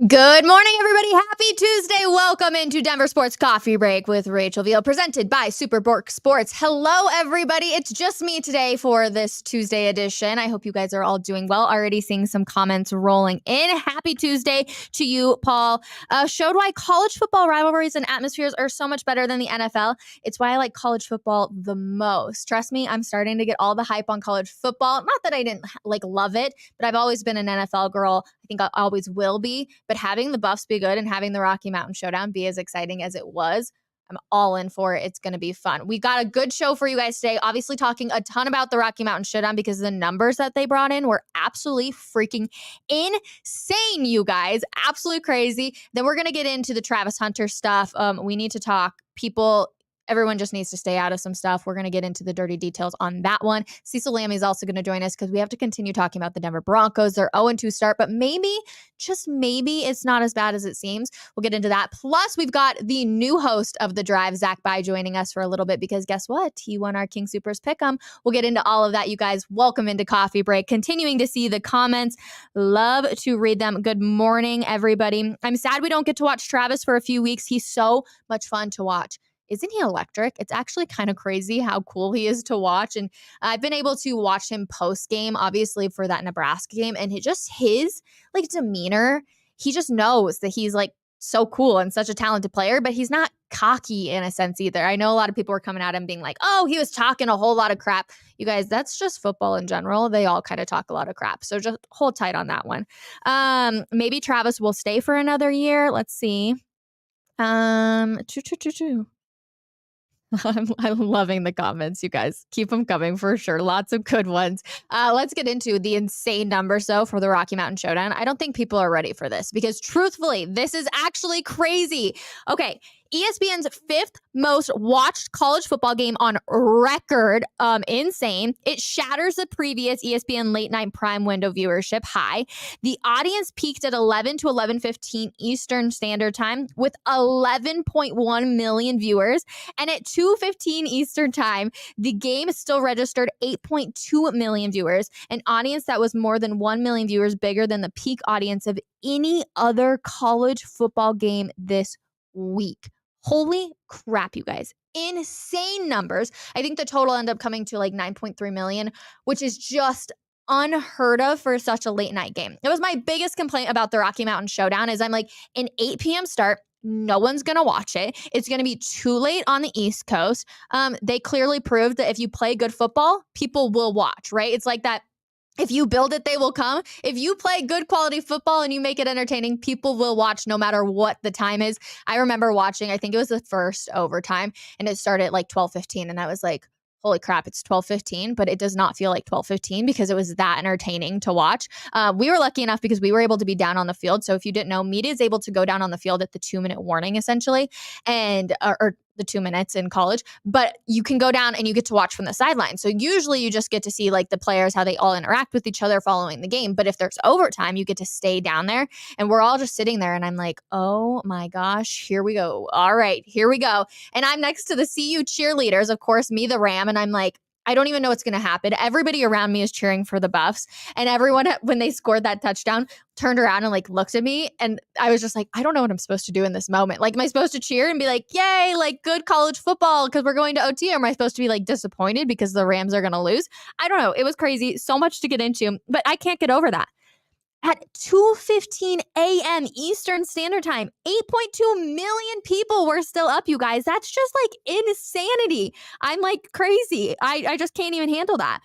Good morning, everybody. Happy Tuesday. Welcome into Denver Sports Coffee Break with Rachel Veal, presented by Superbork Sports. Hello, everybody. It's just me today for this Tuesday edition. I hope you guys are all doing well. Already seeing some comments rolling in. Happy Tuesday to you, Paul. Showed why college football rivalries and atmospheres are so much better than the NFL. It's why I like college football the most. Trust me, I'm starting to get all the hype on college football. Not that I didn't love it, but I've always been an NFL girl. I think I always will be. But having the Buffs be good and having the Rocky Mountain Showdown be as exciting as it was, I'm all in for it. It's going to be fun. We got a good show for you guys today. Obviously talking a ton about the Rocky Mountain Showdown because the numbers that they brought in were absolutely freaking insane, you guys. Absolutely crazy. Then we're going to get into the Travis Hunter stuff. We need to talk Everyone just needs to stay out of some stuff. We're going to get into the dirty details on that one. Cecil Lammey is also going to join us because we have to continue talking about the Denver Broncos. They're 0-2 start, but maybe, just maybe, it's not as bad as it seems. We'll get into that. Plus, we've got the new host of The Drive, Zach By, joining us for a little bit because guess what? He won our King Supers Pick'em. We'll get into all of that, you guys. Welcome into Coffee Break. Continuing to see the comments. Love to read them. Good morning, everybody. I'm sad we don't get to watch Travis for a few weeks. He's so much fun to watch. Isn't he electric? It's actually kind of crazy how cool he is to watch. And I've been able to watch him post game, obviously, for that Nebraska game. And his demeanor, he just knows that he's so cool and such a talented player, but he's not cocky in a sense either. I know a lot of people were coming at him being like, oh, he was talking a whole lot of crap. You guys, that's just football in general. They all kind of talk a lot of crap. So just hold tight on that one. Maybe Travis will stay for another year. Let's see. I'm loving the comments, you guys. Keep them coming for sure. Lots of good ones. Let's get into the insane numbers, though, for the Rocky Mountain Showdown. I don't think people are ready for this because, truthfully, this is actually crazy. Okay, ESPN's fifth most watched college football game on record. Insane. It shatters the previous ESPN late night prime window viewership high. The audience peaked at 11 to 11:15 Eastern Standard Time with 11.1 million viewers. And at 2:15 Eastern Time, the game still registered 8.2 million viewers, an audience that was more than 1 million viewers bigger than the peak audience of any other college football game this week. Holy crap, you guys. Insane numbers. I think the total ended up coming to 9.3 million, which is just unheard of for such a late night game. It was my biggest complaint about the Rocky Mountain Showdown is I'm like, an 8 p.m. start, no one's going to watch it. It's going to be too late on the East Coast. They clearly proved that if you play good football, people will watch, right? It's like that. If you build it, they will come. If you play good quality football and you make it entertaining, people will watch no matter what the time is. I remember watching, I think it was the first overtime, and it started at 12:15, and I was like, holy crap, it's 12:15, but it does not feel like 12:15 because it was that entertaining to watch. We were lucky enough because we were able to be down on the field. So if you didn't know, media is able to go down on the field at the 2-minute warning, essentially, and or the 2 minutes in college, but you can go down and you get to watch from the sideline. So usually you just get to see the players, how they all interact with each other following the game. But if there's overtime, you get to stay down there and we're all just sitting there and I'm like, oh my gosh, here we go. All right, here we go. And I'm next to the CU cheerleaders, of course, me, the Ram. And I'm like, I don't even know what's going to happen. Everybody around me is cheering for the Buffs. And everyone, when they scored that touchdown, turned around and looked at me. And I was just like, I don't know what I'm supposed to do in this moment. Am I supposed to cheer and be like, yay, good college football because we're going to OT? Or am I supposed to be disappointed because the Rams are going to lose? I don't know. It was crazy. So much to get into, but I can't get over that. At 2:15 a.m. Eastern Standard Time, 8.2 million people were still up, you guys. That's just insanity. I'm crazy. I just can't even handle that.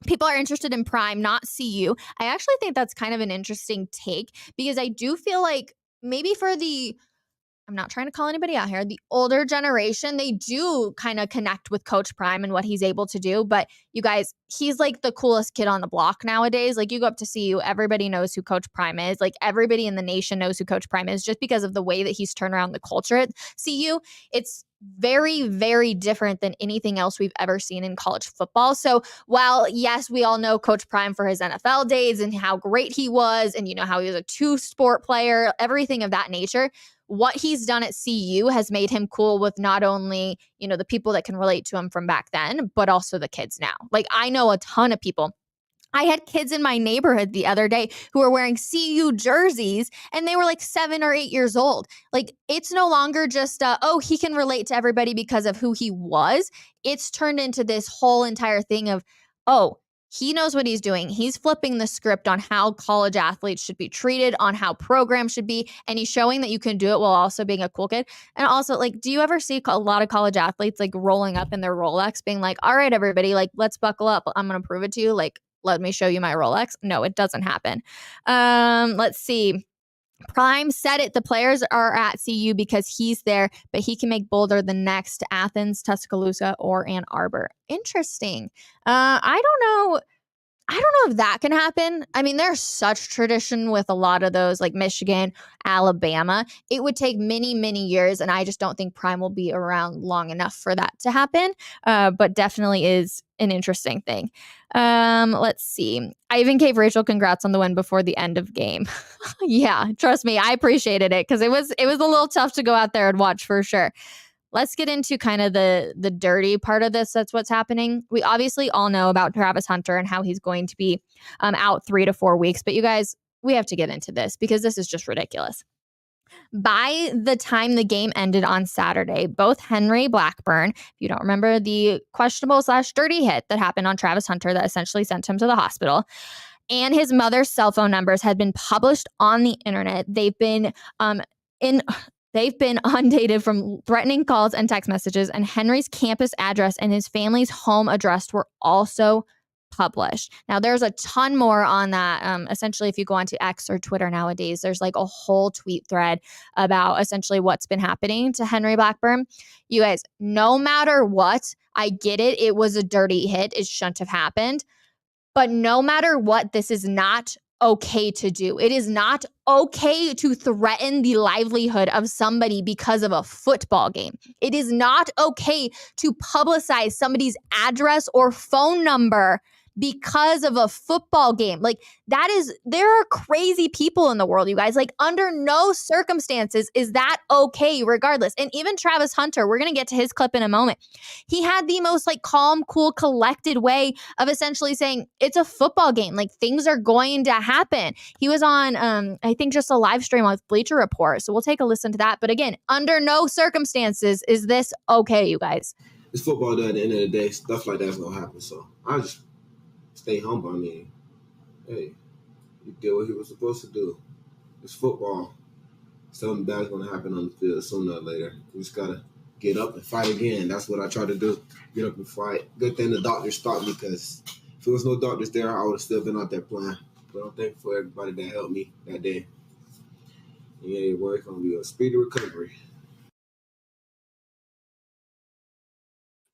People are interested in Prime, not CU. I actually think that's kind of an interesting take because I do feel like maybe for I'm not trying to call anybody out here, the older generation, they do kind of connect with Coach Prime and what he's able to do. But you guys, he's the coolest kid on the block nowadays. You go up to CU, everybody knows who Coach Prime is. Everybody in the nation knows who Coach Prime is just because of the way that he's turned around the culture at CU. It's very, very different than anything else we've ever seen in college football. So while, yes, we all know Coach Prime for his NFL days and how great he was and how he was a two-sport player, everything of that nature, what he's done at CU has made him cool with not only, the people that can relate to him from back then, but also the kids now. I know a ton of people I had kids in my neighborhood the other day who were wearing CU jerseys and they were like 7 or 8 years old. Like, it's no longer just, oh, he can relate to everybody because of who he was. It's turned into this whole entire thing of, oh, he knows what he's doing. He's flipping the script on how college athletes should be treated, on how programs should be. And he's showing that you can do it while also being a cool kid. And also, like, do you ever see a lot of college athletes like rolling up in their Rolex being like, all right, everybody, like, let's buckle up. I'm going to prove it to you. Like, let me show you my Rolex. No, it doesn't happen. Let's see. Prime said it. The players are at CU because he's there, but he can make Boulder the next Athens, Tuscaloosa, or Ann Arbor. Interesting. I don't know if that can happen. I mean, there's such tradition with a lot of those, like Michigan, Alabama. It would take many, many years, and I just don't think Prime will be around long enough for that to happen. But definitely is an interesting thing. Let's see. I even gave Rachel congrats on the win before the end of game. Yeah, trust me, I appreciated it because it was a little tough to go out there and watch for sure. Let's get into kind of the dirty part of this. That's what's happening. We obviously all know about Travis Hunter and how he's going to be out 3 to 4 weeks. But you guys, we have to get into this because this is just ridiculous. By the time the game ended on Saturday, both Henry Blackburn, if you don't remember the questionable / dirty hit that happened on Travis Hunter that essentially sent him to the hospital, and his mother's cell phone numbers had been published on the internet. They've been undated from threatening calls and text messages, and Henry's campus address and his family's home address were also published. Now, there's a ton more on that. Essentially, if you go onto X or Twitter nowadays, there's like a whole tweet thread about essentially what's been happening to Henry Blackburn. You guys, no matter what, I get it. It was a dirty hit. It shouldn't have happened. But no matter what, this is not okay to do. It is not okay to threaten the livelihood of somebody because of a football game. It is not okay to publicize somebody's address or phone number because of a football game. Like, there are crazy people in the world, you guys. Like, under no circumstances is that okay, regardless. And even Travis Hunter, we're going to get to his clip in a moment. He had the most like calm, cool, collected way of essentially saying it's a football game. Like, things are going to happen. He was on, I think, just a live stream with Bleacher Report. So we'll take a listen to that. But again, under no circumstances is this okay, you guys. It's football, though. At the end of the day, stuff like that's going to happen. So I just stay humble. I mean, hey, he did what he was supposed to do. It's football. Something bad's going to happen on the field sooner or later. We just got to get up and fight again. That's what I try to do. Get up and fight. Good thing the doctors stopped me, because if there was no doctors there, I would have still been out there playing. But I'm thankful for everybody that helped me that day. Yeah, boy, it's going to be a speedy recovery.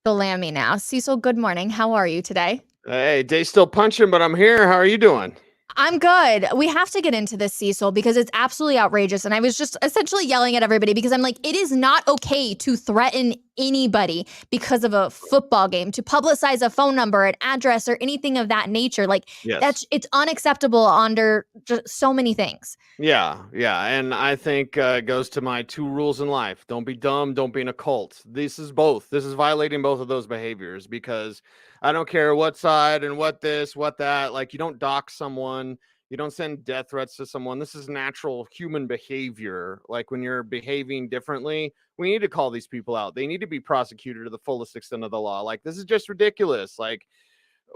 Cecil Lammey now. Cecil, good morning. How are you today? Hey, day's still punching, but I'm here. How are you doing? I'm good. We have to get into this, Cecil, because it's absolutely outrageous. And I was just essentially yelling at everybody because I'm like, it is not okay to threaten anybody because of a football game, to publicize a phone number, an address, or anything of that nature. Like, Yes. it's unacceptable under just so many things. Yeah. And I think it goes to my 2 rules in life. Don't be dumb. Don't be in a cult. This is both. This is violating both of those behaviors, because I don't care what side and what this, what that. Like, you don't dox someone. You don't send death threats to someone. This is natural human behavior. Like, when you're behaving differently, we need to call these people out. They need to be prosecuted to the fullest extent of the law. Like, this is just ridiculous. Like,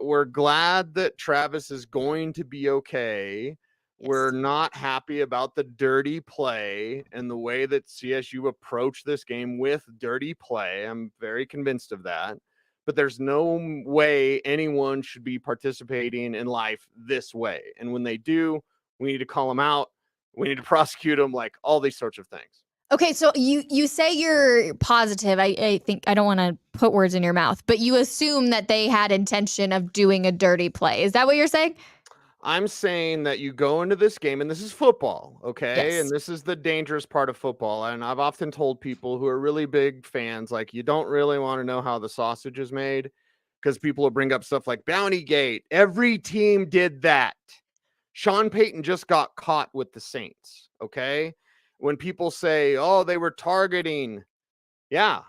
we're glad that Travis is going to be okay. Yes. We're not happy about the dirty play and the way that CSU approached this game with dirty play. I'm very convinced of that. But there's no way anyone should be participating in life this way. And when they do, we need to call them out. We need to prosecute them, like all these sorts of things. Okay, so you say you're positive. I think, I don't want to put words in your mouth, but you assume that they had intention of doing a dirty play. Is that what you're saying? I'm saying that you go into this game, and this is football, okay? Yes. And this is the dangerous part of football. And I've often told people who are really big fans, like, you don't really want to know how the sausage is made, because people will bring up stuff like Bounty Gate. Every team did that. Sean Payton just got caught with the Saints, okay? When people say, oh, they were targeting, yeah,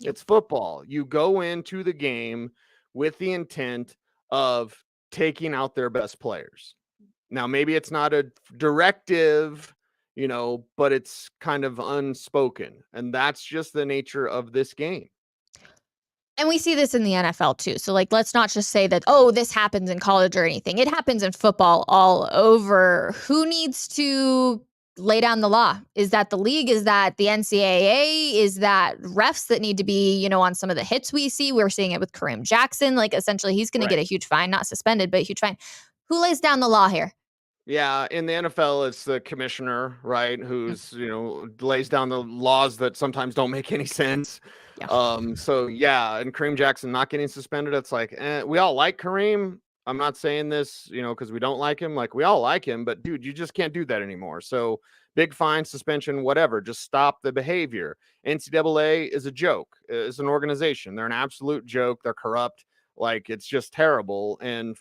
it's football. You go into the game with the intent of taking out their best players. Now, maybe it's not a directive, but it's kind of unspoken. And that's just the nature of this game. And we see this in the NFL too. So like, let's not just say that, oh, this happens in college or anything. It happens in football all over. Who needs to lay down the law? Is that the league? Is that the NCAA? Is that refs that need to be, on some of the hits we see? We're seeing it with Kareem Jackson. Like essentially he's going to get a huge fine, not suspended, but a huge fine. Who lays down the law here? Yeah, in the NFL, it's the commissioner, right? Who's, lays down the laws that sometimes don't make any sense. Yeah. So yeah, and Kareem Jackson not getting suspended, it's like, we all like Kareem. I'm not saying this, because we don't like him. Like, we all like him, but dude, you just can't do that anymore. So big fine, suspension, whatever. Just stop the behavior. NCAA is a joke. It's an organization. They're an absolute joke. They're corrupt. Like, it's just terrible. And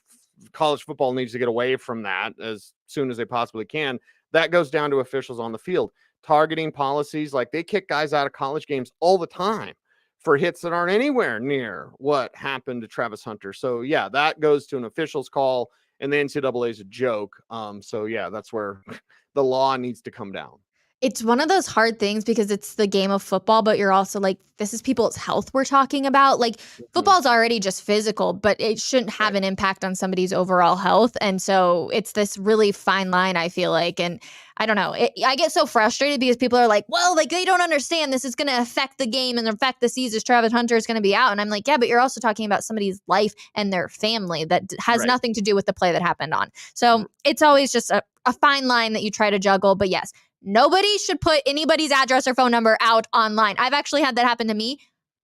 college football needs to get away from that as soon as they possibly can. That goes down to officials on the field. Targeting policies, like they kick guys out of college games all the time for hits that aren't anywhere near what happened to Travis Hunter. So yeah, that goes to an official's call, and the NCAA is a joke. So yeah, that's where the law needs to come down. It's one of those hard things because it's the game of football, but you're also like, this is people's health we're talking about. Like, football's already just physical, but it shouldn't have an impact on somebody's overall health. And so it's this really fine line, I feel like. And I don't know. I get so frustrated because people are like, well, like they don't understand this is going to affect the game and affect the season. Travis Hunter is going to be out. And I'm like, yeah, but you're also talking about somebody's life and their family that has nothing to do with the play that happened on. So it's always just a fine line that you try to juggle. But yes, nobody should put anybody's address or phone number out online. I've actually had that happen to me.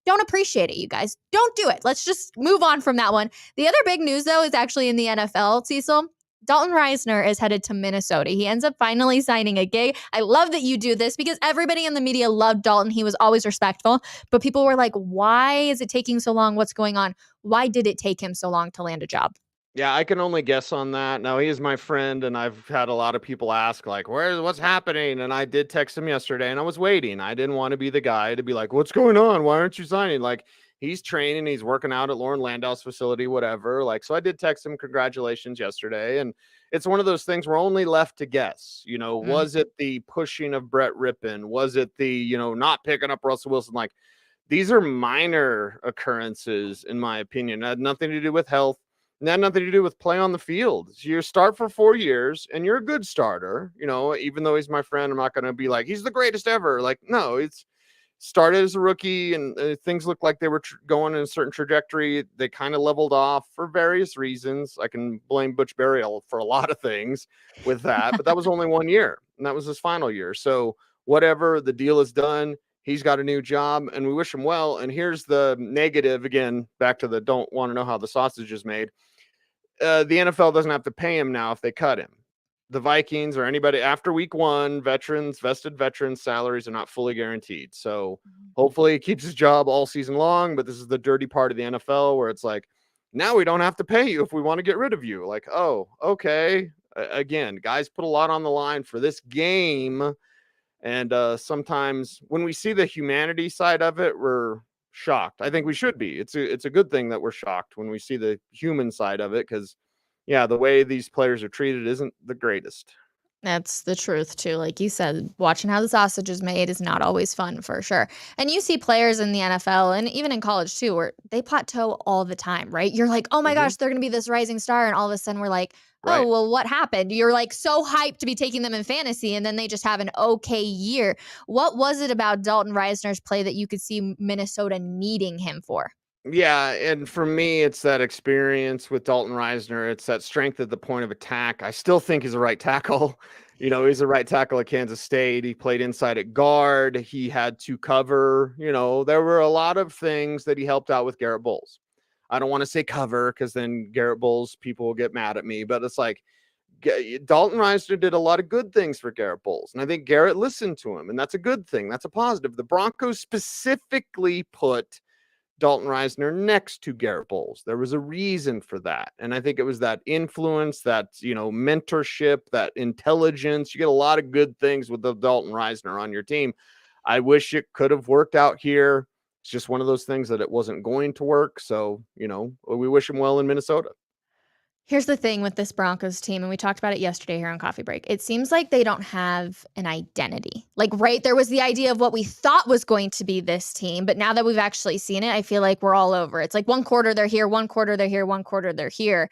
Don't appreciate it, you guys. Don't do it. Let's just move on from that one. The other big news, though, is actually in the NFL, Cecil. Dalton Reisner is headed to Minnesota. He ends up finally signing a gig. I love that you do this because everybody in the media loved Dalton. He was always respectful. But people were like, why is it taking so long? What's going on? Why did it take him so long to land a job? Yeah, I can only guess on that. Now, he is my friend, and I've had a lot of people ask, like, what's happening? And I did text him yesterday, and I was waiting. I didn't want to be the guy to be like, what's going on? Why aren't you signing? Like, he's training, he's working out at Lauren Landau's facility, whatever. Like, so I did text him congratulations yesterday. And it's one of those things we're only left to guess. Was it the pushing of Brett Rippon? Was it the, not picking up Russell Wilson? Like, these are minor occurrences, in my opinion. It had nothing to do with health. And that had nothing to do with play on the field. So you start for 4 years and you're a good starter, even though he's my friend, I'm not going to be like, he's the greatest ever. Like, no, it's started as a rookie and things looked like they were going in a certain trajectory. They kind of leveled off for various reasons. I can blame Butch Burial for a lot of things with that, but that was only 1 year and that was his final year. So whatever, the deal is done. He's got a new job and we wish him well. And here's the negative again, back to the don't want to know how the sausage is made. The NFL doesn't have to pay him now if they cut him. The Vikings or anybody after week 1, vested veterans salaries are not fully guaranteed. So hopefully he keeps his job all season long, but this is the dirty part of the NFL where it's like, now we don't have to pay you if we want to get rid of you. Like, oh, okay. Again, guys put a lot on the line for this game. And sometimes when we see the humanity side of it, we're shocked. I think we should be. It's a good thing that we're shocked when we see the human side of it because, yeah, the way these players are treated isn't the greatest. That's the truth, too. Like you said, watching how the sausage is made is not always fun, for sure. And you see players in the NFL and even in college, too, where they plateau all the time, right? You're like, oh my gosh, they're going to be this rising star. And all of a sudden we're like, oh, well, what happened? You're like so hyped to be taking them in fantasy, and then they just have an okay year. What was it about Dalton Reisner's play that you could see Minnesota needing him for? Yeah, and for me, it's that experience with Dalton Reisner. It's that strength at the point of attack. I still think he's a right tackle. He's a right tackle at Kansas State. He played inside at guard. He had to cover. There were a lot of things that he helped out with Garrett Bowles. I don't want to say cover because then Garrett Bowles, people will get mad at me. But it's like Dalton Reisner did a lot of good things for Garrett Bowles. And I think Garrett listened to him. And that's a good thing. That's a positive. The Broncos specifically put Dalton Reisner next to Garrett Bowles. There was a reason for that. And I think it was that influence, that, mentorship, that intelligence. You get a lot of good things with the Dalton Reisner on your team. I wish it could have worked out here. It's just one of those things that it wasn't going to work. So, we wish him well in Minnesota. Here's the thing with this Broncos team, and we talked about it yesterday here on Coffee Break. It seems like they don't have an identity. Like, right, there was the idea of what we thought was going to be this team, but now that we've actually seen it, I feel like we're all over. It's like one quarter they're here, one quarter they're here, one quarter they're here.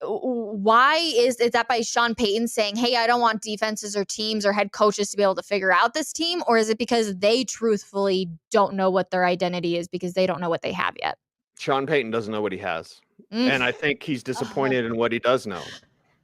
Why is that by Sean Payton saying, hey, I don't want defenses or teams or head coaches to be able to figure out this team? Or is it because they truthfully don't know what their identity is because they don't know what they have yet? Sean Payton doesn't know what he has. And I think he's disappointed in what he does know.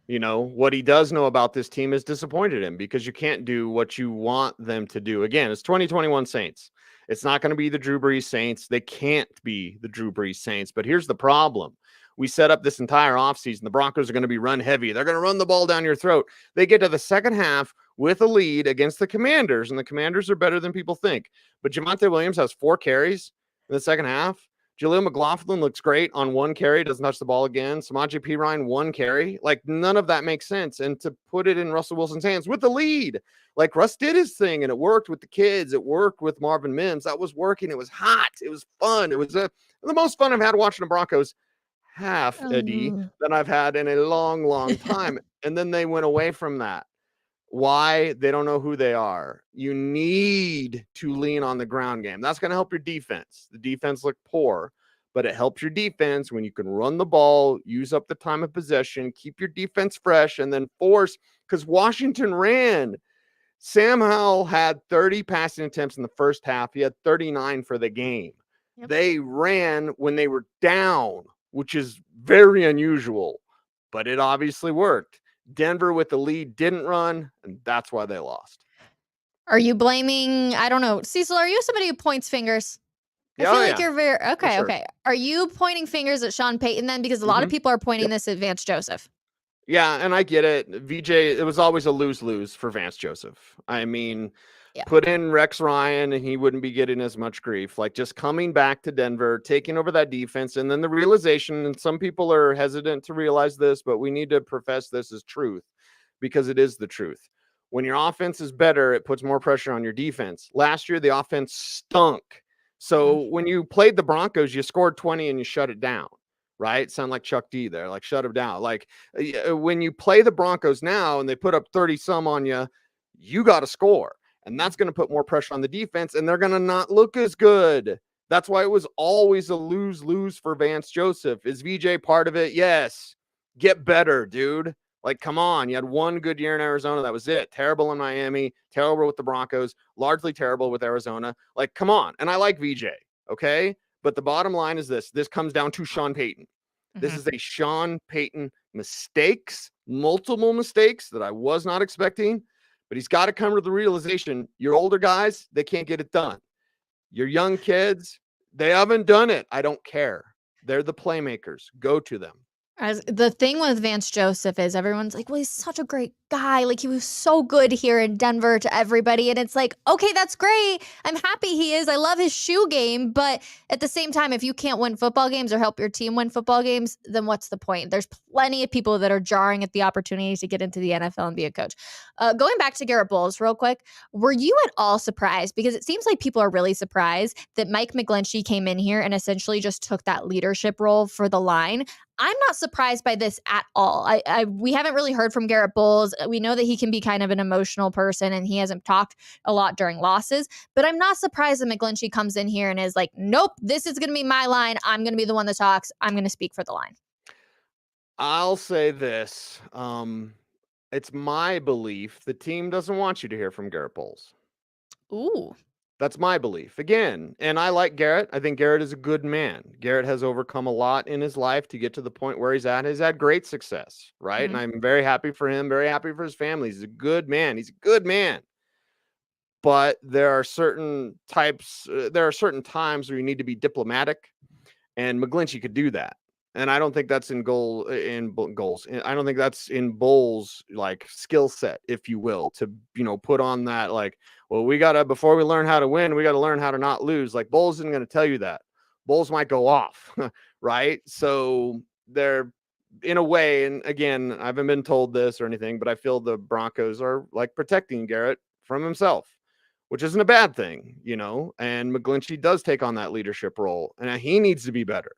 You know, what he does know about this team has disappointed him because you can't do what you want them to do. Again, it's 2021 Saints. It's not going to be the Drew Brees Saints. They can't be the Drew Brees Saints. But here's the problem. We set up this entire offseason. The Broncos are going to be run heavy. They're going to run the ball down your throat. They get to the second half with a lead against the Commanders, and the Commanders are better than people think. But Javonte Williams has 4 carries in the second half. Jaleel McLaughlin looks great on 1 carry, doesn't touch the ball again. Samaje Perine, 1 carry. Like, none of that makes sense. And to put it in Russell Wilson's hands with the lead, like Russ did his thing, and it worked with the kids. It worked with Marvin Mims. That was working. It was hot. It was fun. It was the most fun I've had watching the Broncos Eddie, than I've had in a long, long time. And then they went away from that. Why? They don't know who they are. You need to lean on the ground game. That's going to help your defense. The defense looked poor, but it helps your defense when you can run the ball, use up the time of possession, keep your defense fresh, and then force, because Washington ran. Sam Howell had 30 passing attempts in the first half. He had 39 for the game. Yep. They ran when they were down, which is very unusual, but it obviously worked. Denver with the lead didn't run, and that's why they lost. Are you blaming, I don't know, Cecil, are you somebody who points fingers? I feel like you're very, okay, sure. Okay. Are you pointing fingers at Sean Payton then? Because a lot of people are pointing this at Vance Joseph. Yeah, and I get it. VJ, it was always a lose-lose for Vance Joseph. I mean, put in Rex Ryan and he wouldn't be getting as much grief. Like, just coming back to Denver, taking over that defense, and then the realization, and some people are hesitant to realize this, but we need to profess this as truth because it is the truth. When your offense is better, it puts more pressure on your defense. Last year, the offense stunk. So when you played the Broncos, you scored 20 and you shut it down. Right? Sound like Chuck D there, like shut him down. Like when you play the Broncos now and they put up 30 some on you, you got to score. And that's going to put more pressure on the defense and they're going to not look as good. That's why it was always a lose-lose for Vance Joseph. Is VJ part of it? Yes. Get better, dude. Like, come on. You had 1 good year in Arizona. That was it. Terrible in Miami, terrible with the Broncos, largely terrible with Arizona. Like, come on. And I like VJ. Okay. But the bottom line is this. This comes down to Sean Payton. This is a Sean Payton multiple mistakes that I was not expecting. But he's got to come to the realization, your older guys, they can't get it done. Your young kids, they haven't done it. I don't care. They're the playmakers. Go to them. As the thing with Vance Joseph is everyone's like, well, he's such a great guy. Like, he was so good here in Denver to everybody. And it's like, okay, that's great. I'm happy he is. I love his shoe game. But at the same time, if you can't win football games or help your team win football games, then what's the point? There's plenty of people that are jarring at the opportunity to get into the NFL and be a coach. Going back to Garrett Bowles real quick, were you at all surprised? Because it seems like people are really surprised that Mike McGlinchey came in here and essentially just took that leadership role for the line. I'm not surprised by this at all. We haven't really heard from Garrett Bowles. We know that he can be kind of an emotional person and he hasn't talked a lot during losses, but I'm not surprised that McGlinchey comes in here and is like, nope, this is going to be my line. I'm going to be the one that talks. I'm going to speak for the line. I'll say this. It's my belief the team doesn't want you to hear from Garrett Bowles. Ooh. That's my belief. Again, and I like Garrett. I think Garrett is a good man. Garrett has overcome a lot in his life to get to the point where he's at. He's had great success, right? And I'm very happy for him, very happy for his family. He's a good man. He's a good man. But there are certain times where you need to be diplomatic, and McGlinchey could do that. And I don't think that's in goals. I don't think that's in Bowles' like skill set, if you will, to, put on that, like, well, before we learn how to win, we got to learn how to not lose. Like, Bowles isn't going to tell you that. Bowles might go off, right? So they're, in a way, and again, I haven't been told this or anything, but I feel the Broncos are like protecting Garrett from himself, which isn't a bad thing, and McGlinchey does take on that leadership role, and he needs to be better.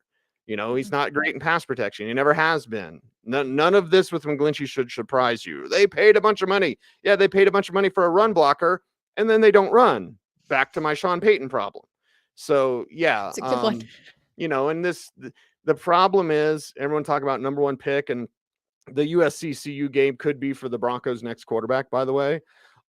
He's not great in pass protection. He never has been. None of this with McGlinchey should surprise you. They paid a bunch of money. Yeah, they paid a bunch of money for a run blocker, and then they don't run. Back to my Sean Payton problem. So, yeah. It's a good one. And the problem is everyone talk about number one pick, and the USC-CU game could be for the Broncos' next quarterback, by the way.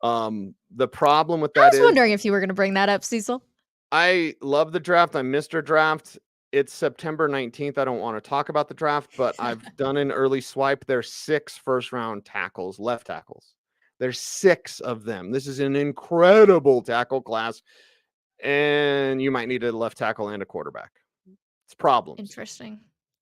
The problem with that is... I was wondering if you were going to bring that up, Cecil. I love the draft. I'm Mr. Draft. It's September 19th. I don't want to talk about the draft, but I've done an early swipe. There's 6 first-round tackles, left tackles. There's 6 of them. This is an incredible tackle class, and you might need a left tackle and a quarterback. It's problems. Interesting.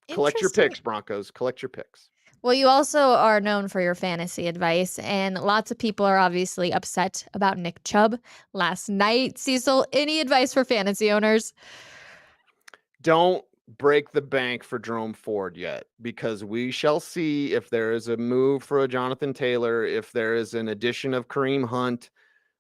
Collect your picks, Broncos. Collect your picks. Well, you also are known for your fantasy advice, and lots of people are obviously upset about Nick Chubb last night. Cecil, any advice for fantasy owners? Don't break the bank for Jerome Ford yet, because we shall see if there is a move for a Jonathan Taylor, if there is an addition of Kareem Hunt.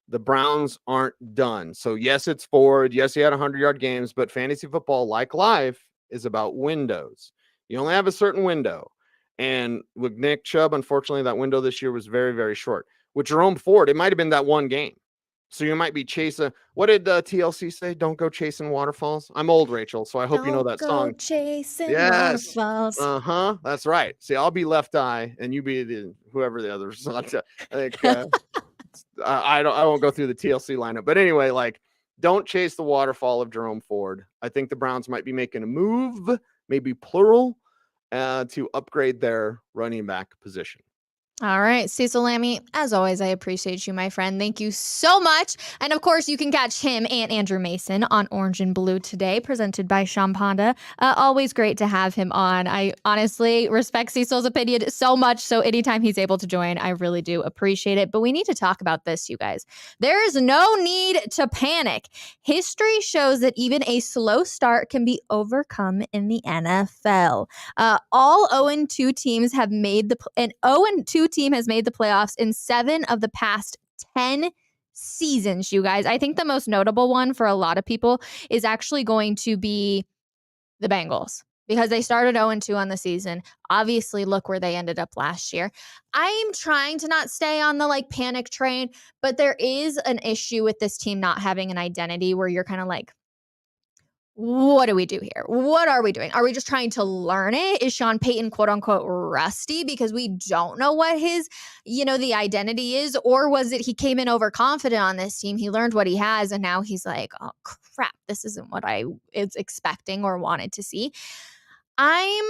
The Browns aren't done. So yes, it's Ford. Yes, he had 100-yard games, but fantasy football, like life, is about windows. You only have a certain window. And with Nick Chubb, unfortunately, that window this year was very, very short. With Jerome Ford, it might have been that one game. So you might be chasing. What did TLC say? Don't go chasing waterfalls. I'm old, Rachel, so I hope you know that song. Don't go chasing waterfalls. That's right. See, I'll be left eye, and you be whoever the others. I think I won't go through the TLC lineup, but anyway, don't chase the waterfall of Jerome Ford. I think the Browns might be making a move, maybe plural, to upgrade their running back position. All right, Cecil Lammey, as always, I appreciate you, my friend. Thank you so much. And of course, you can catch him and Andrew Mason on Orange and Blue today, presented by Sean Panda. Always great to have him on. I honestly respect Cecil's opinion so much, so anytime he's able to join, I really do appreciate it. But we need to talk about this, you guys. There is no need to panic. History shows that even a slow start can be overcome in the NFL. All 0-2 teams have made an 0-2 team has made the playoffs in 7 of the past 10 seasons, you guys. I think the most notable one for a lot of people is actually going to be the Bengals, because they started 0-2 on the season. Obviously, look where they ended up last year. I'm trying to not stay on the panic train, but there is an issue with this team not having an identity where you're kind of like, what do we do here? What are we doing? Are we just trying to learn it? Is Sean Payton, quote unquote, rusty because we don't know what his, the identity is? Or was it he came in overconfident on this team? He learned what he has, and now he's like, oh, crap, this isn't what I was expecting or wanted to see. I'm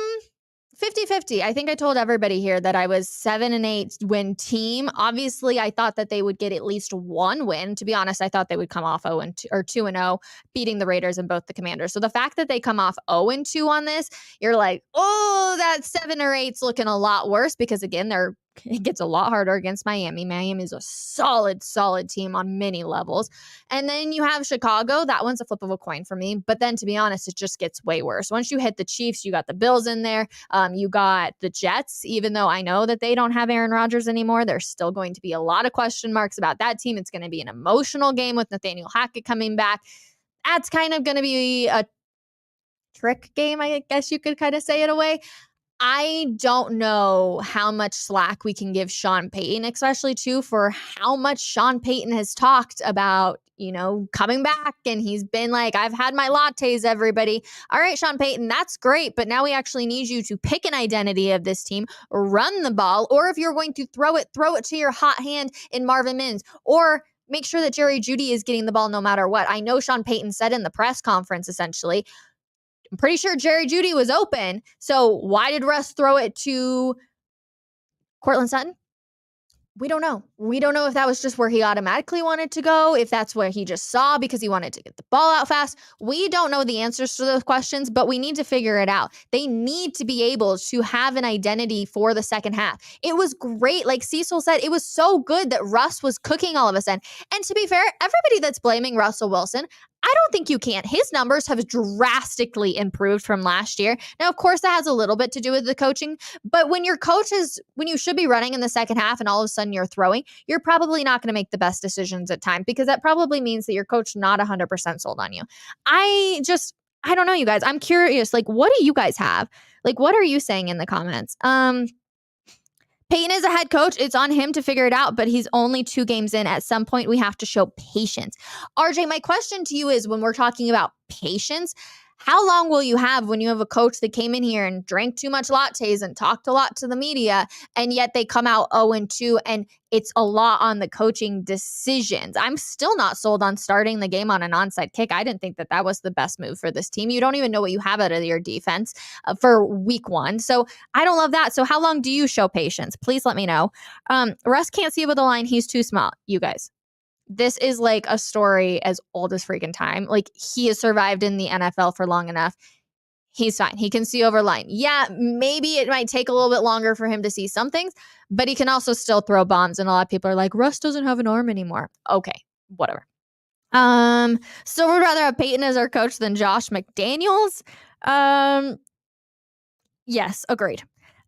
50-50. I think I told everybody here that I was 7-8 win team. Obviously, I thought that they would get at least one win. To be honest, I thought they would come off 2-0, beating the Raiders and both the Commanders. So the fact that they come off 0-2 on this, you're like, oh, that 7 or 8's looking a lot worse, because again, it gets a lot harder against Miami. Miami is a solid team on many levels. And then you have Chicago. That one's a flip of a coin for me. But then, to be honest, it just gets way worse. Once you hit the Chiefs, you got the Bills in there. You got the Jets. Even though I know that they don't have Aaron Rodgers anymore, there's still going to be a lot of question marks about that team. It's going to be an emotional game with Nathaniel Hackett coming back. That's kind of going to be a trick game, I guess you could kind of say it away. I don't know how much slack we can give Sean Payton, especially too for how much Sean Payton has talked about, coming back. And he's been like, I've had my lattes, everybody. All right, Sean Payton, that's great. But now we actually need you to pick an identity of this team, run the ball, or if you're going to throw it to your hot hand in Marvin Mims, or make sure that Jerry Jeudy is getting the ball no matter what. I know Sean Payton said in the press conference, essentially, I'm pretty sure Jerry Jeudy was open. So why did Russ throw it to Courtland Sutton? We don't know. We don't know if that was just where he automatically wanted to go, if that's where he just saw because he wanted to get the ball out fast. We don't know the answers to those questions, but we need to figure it out. They need to be able to have an identity for the second half. It was great. Like Cecil said, it was so good that Russ was cooking all of a sudden. And to be fair, everybody that's blaming Russell Wilson, I don't think you can. His numbers have drastically improved from last year. Now, of course, that has a little bit to do with the coaching, but when your coach when you should be running in the second half and all of a sudden you're throwing, you're probably not going to make the best decisions at times, because that probably means that your coach not 100% sold on you. I I don't know, you guys. I'm curious. Like, what do you guys have? Like, what are you saying in the comments? Payton is a head coach. It's on him to figure it out, but he's only 2 games in. At some point, we have to show patience. RJ, my question to you is, when we're talking about patience, how long will you have when you have a coach that came in here and drank too much lattes and talked a lot to the media, and yet they come out 0-2 and it's a lot on the coaching decisions? I'm still not sold on starting the game on an onside kick. I didn't think that was the best move for this team. You don't even know what you have out of your defense for week 1. So I don't love that. So how long do you show patience? Please let me know. Russ can't see over the line. He's too small. You guys, this is like a story as old as freaking time. Like, he has survived in the NFL for long enough. He's fine. He can see over line. Yeah, maybe it might take a little bit longer for him to see some things, but he can also still throw bombs. And a lot of people are like, Russ doesn't have an arm anymore. Okay, whatever. Still would rather have Peyton as our coach than Josh McDaniels. Yes, agreed.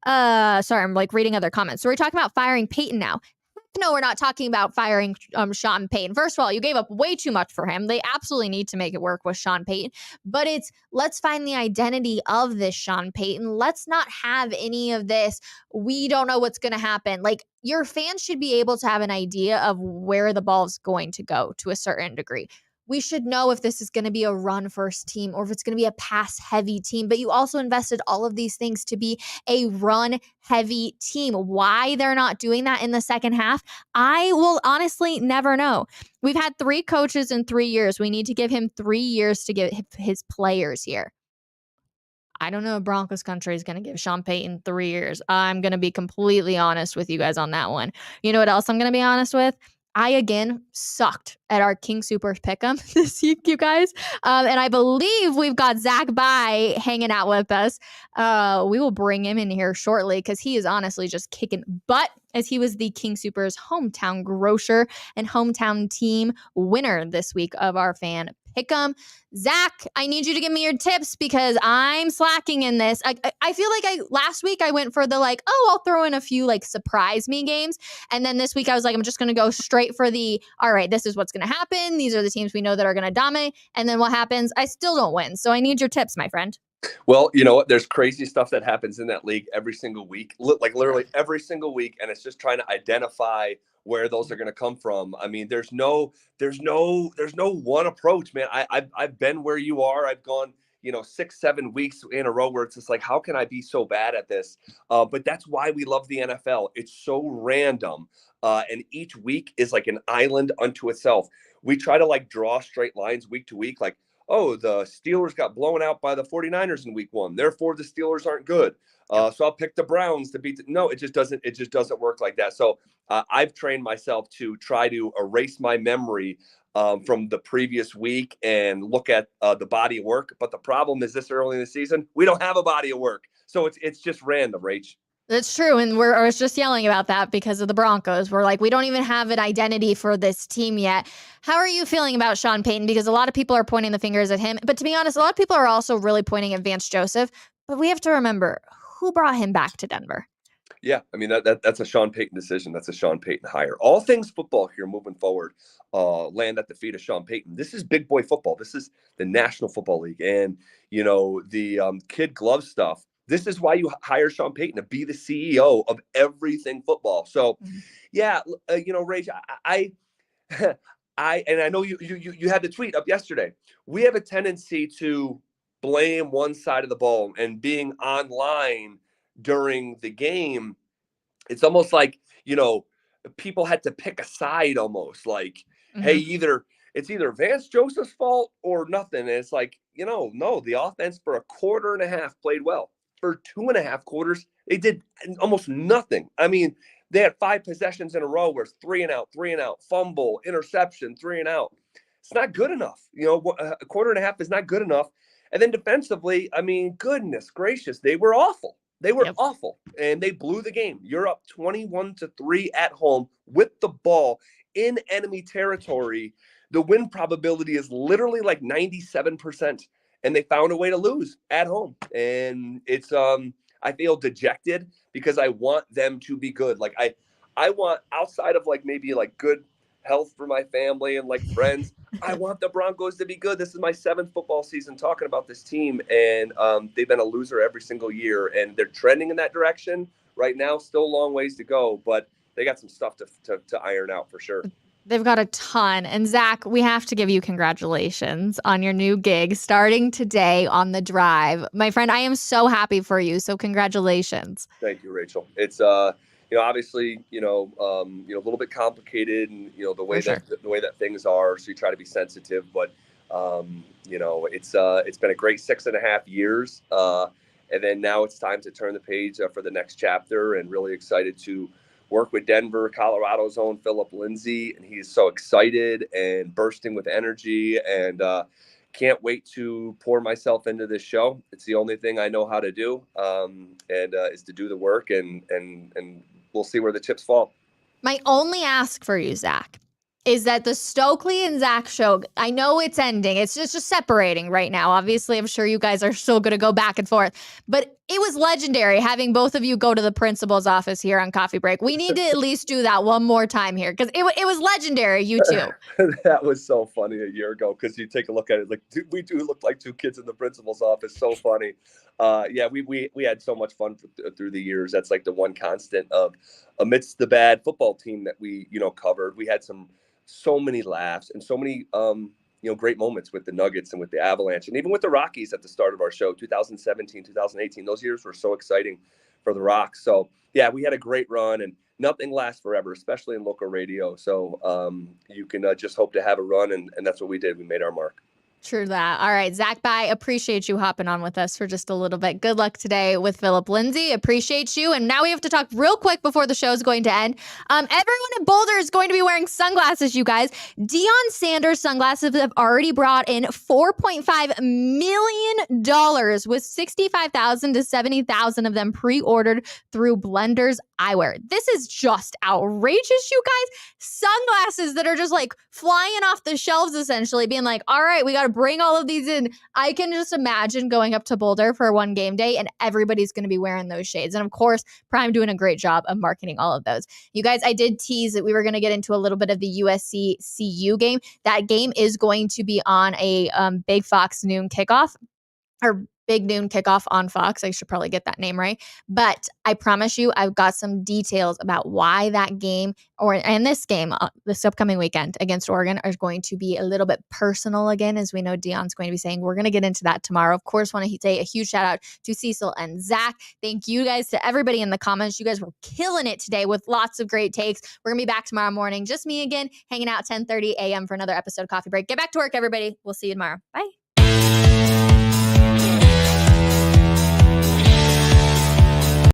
Sorry, I'm like reading other comments. So we're talking about firing Peyton now. No, we're not talking about firing Sean Payton. First of all, you gave up way too much for him. They absolutely need to make it work with Sean Payton. But it's, let's find the identity of this Sean Payton. Let's not have any of this, we don't know what's going to happen. Like, your fans should be able to have an idea of where the ball's going to go to a certain degree. We should know if this is going to be a run-first team or if it's going to be a pass-heavy team. But you also invested all of these things to be a run-heavy team. Why they're not doing that in the second half, I will honestly never know. We've had 3 coaches in 3 years. We need to give him 3 years to get his players here. I don't know if Broncos country is going to give Sean Payton 3 years. I'm going to be completely honest with you guys on that one. You know what else I'm going to be honest with? I, again, sucked at our King Super Pick'em this week, you guys. And I believe we've got Zach By hanging out with us. We will bring him in here shortly because he is honestly just kicking butt, as he was the King Super's hometown grocer and hometown team winner this week of our fan Pick'em. Zach, I need you to give me your tips because I'm slacking in this. I feel like last week I went for the like, oh, I'll throw in a few like surprise me games. And then this week I was like, I'm just going to go straight for the, all right, this is what's going to happen. These are the teams we know that are going to dominate. And then what happens? I still don't win. So I need your tips, my friend. Well, you know what? There's crazy stuff that happens in that league every single week, like literally every single week. And it's just trying to identify where those are going to come from. I mean, there's no one approach, man. I've been where you are. I've gone, 6-7 weeks in a row where it's just like, how can I be so bad at this? But that's why we love the NFL. It's so random. And each week is like an island unto itself. We try to like draw straight lines week to week. Like, oh, the Steelers got blown out by the 49ers in week 1. Therefore, the Steelers aren't good. So I'll pick the Browns to beat. No, it just doesn't work like that. So I've trained myself to try to erase my memory from the previous week and look at the body of work. But the problem is this early in the season, we don't have a body of work. So it's just random, Rach. That's true. And I was just yelling about that because of the Broncos. We're like, we don't even have an identity for this team yet. How are you feeling about Sean Payton? Because a lot of people are pointing the fingers at him. But to be honest, a lot of people are also really pointing at Vance Joseph. But we have to remember, who brought him back to Denver? Yeah, I mean, that's a Sean Payton decision. That's a Sean Payton hire. All things football here moving forward land at the feet of Sean Payton. This is big boy football. This is the National Football League. And, the kid glove stuff. This is why you hire Sean Payton, to be the CEO of everything football. So, yeah, Rach, I and I know you had the tweet up yesterday. We have a tendency to blame one side of the ball, and being online during the game, it's almost like, people had to pick a side almost like, hey, it's either Vance Joseph's fault or nothing. And it's like, no, the offense for a quarter and a half played well. For 2.5 quarters, they did almost nothing. I mean, they had 5 possessions in a row where it's 3 and out, fumble, interception, 3 and out. It's not good enough. A quarter and a half is not good enough. And then defensively, I mean, goodness gracious, they were awful. They were awful, and they blew the game. You're up 21-3 at home with the ball in enemy territory. The win probability is literally like 97%. And they found a way to lose at home. And it's I feel dejected because I want them to be good. Like I want, outside of like maybe like good health for my family and like friends. I want the Broncos to be good. This is my 7th football season talking about this team, and they've been a loser every single year, and they're trending in that direction right now. Still a long ways to go, but they got some stuff to iron out for sure. They've got a ton. And Zach, we have to give you congratulations on your new gig starting today on The Drive. My friend, I am so happy for you. So congratulations. Thank you, Rachel. It's obviously, a little bit complicated, and the way that things are. So you try to be sensitive, but it's been a great 6.5 years, and then now it's time to turn the page for the next chapter. And really excited to work with Denver, Colorado's own Philip Lindsay, and he's so excited and bursting with energy, and can't wait to pour myself into this show. It's the only thing I know how to do, is to do the work, and we'll see where the chips fall. My only ask for you, Zach, is that the Stokely and Zach show, I know it's ending. It's just separating right now. Obviously, I'm sure you guys are still going to go back and forth. But it was legendary having both of you go to the principal's office here on Coffee Break. We need to at least do that one more time here, because it was legendary, you two. That was so funny a year ago, because you take a look at it, like, we do look like two kids in the principal's office. So funny. We had so much fun through the years. That's like the one constant of, amidst the bad football team that we covered, we had so many laughs and so many great moments with the Nuggets and with the Avalanche, and even with the Rockies at the start of our show, 2017, 2018. Those years were so exciting for the Rocks. So yeah, we had a great run, and nothing lasts forever, especially in local radio. So you can just hope to have a run, and that's what we did. We made our mark. True that. All right, Zach, bye. Appreciate you hopping on with us for just a little bit. Good luck today with Philip Lindsay. Appreciate you. And now we have to talk real quick before the show is going to end. Everyone in Boulder is going to be wearing sunglasses, you guys. Deion Sanders sunglasses have already brought in $4.5 million, with 65,000 to 70,000 of them pre-ordered through Blenders Eyewear. This is just outrageous, you guys. Sunglasses that are just like flying off the shelves, essentially, being like, all right, we got to bring all of these in. I can just imagine going up to Boulder for one game day and everybody's going to be wearing those shades. And of course, Prime doing a great job of marketing all of those. You guys, I did tease that we were going to get into a little bit of the USC CU game. That game is going to be on a Big Fox noon kickoff, or Big Noon Kickoff on Fox. I should probably get that name right. But I promise you, I've got some details about why that game, and this game, this upcoming weekend against Oregon, are going to be a little bit personal again, as we know Deion's going to be saying. We're going to get into that tomorrow. Of course, want to say a huge shout out to Cecil and Zach. Thank you guys to everybody in the comments. You guys were killing it today with lots of great takes. We're going to be back tomorrow morning. Just me again, hanging out 10:30 a.m. for another episode of Coffee Break. Get back to work, everybody. We'll see you tomorrow. Bye.